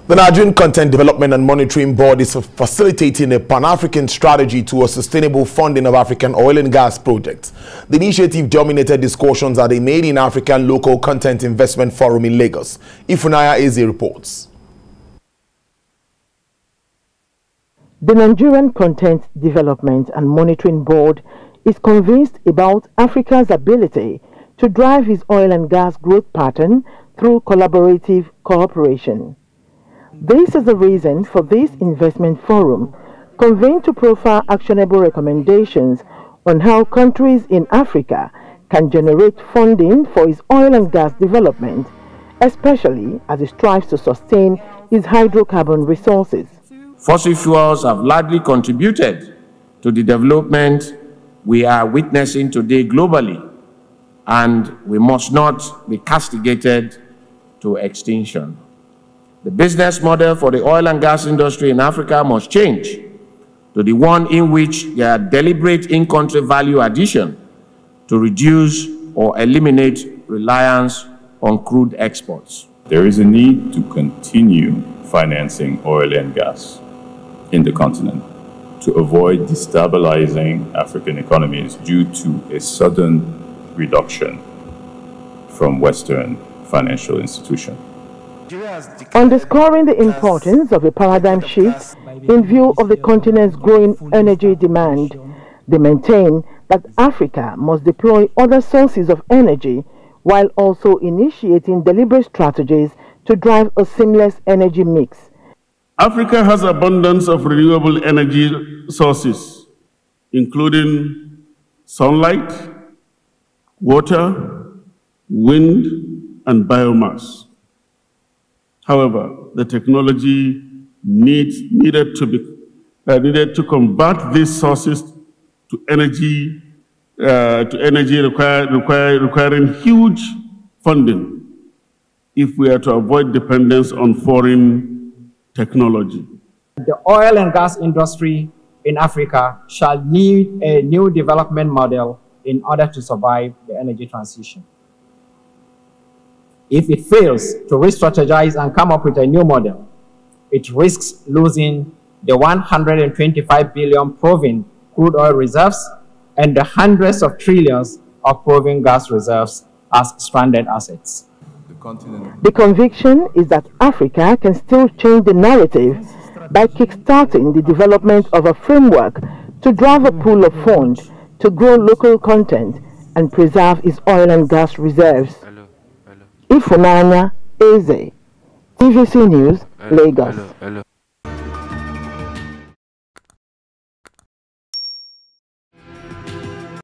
The Nigerian Content Development and Monitoring Board is facilitating a Pan-African strategy towards sustainable funding of African oil and gas projects. The initiative dominated discussions at the Made in African Local Content Investment Forum in Lagos. Ifunaya Eze reports. The Nigerian Content Development and Monitoring Board is convinced about Africa's ability to drive its oil and gas growth pattern through collaborative cooperation. This is the reason for this investment forum, convened to profile actionable recommendations on how countries in Africa can generate funding for its oil and gas development, especially as it strives to sustain its hydrocarbon resources. Fossil fuels have largely contributed to the development we are witnessing today globally, and we must not be castigated to extinction. The business model for the oil and gas industry in Africa must change to the one in which there are deliberate in-country value addition to reduce or eliminate reliance on crude exports. There is a need to continue financing oil and gas in the continent to avoid destabilizing African economies due to a sudden reduction from Western financial institutions. Underscoring the importance of a paradigm shift in view of the continent's growing energy demand, they maintain that Africa must deploy other sources of energy while also initiating deliberate strategies to drive a seamless energy mix. Africa has abundance of renewable energy sources, including sunlight, water, wind, and biomass. However, the technology needed to convert these sources to energy requiring huge funding if we are to avoid dependence on foreign technology. The oil and gas industry in Africa shall need a new development model in order to survive the energy transition. If it fails to re-strategize and come up with a new model, it risks losing the 125 billion proven crude oil reserves and the hundreds of trillions of proven gas reserves as stranded assets. The conviction is that Africa can still change the narrative by kickstarting the development of a framework to drive a pool of funds to grow local content and preserve its oil and gas reserves. Ifunaya Eze, TVC News, Lagos.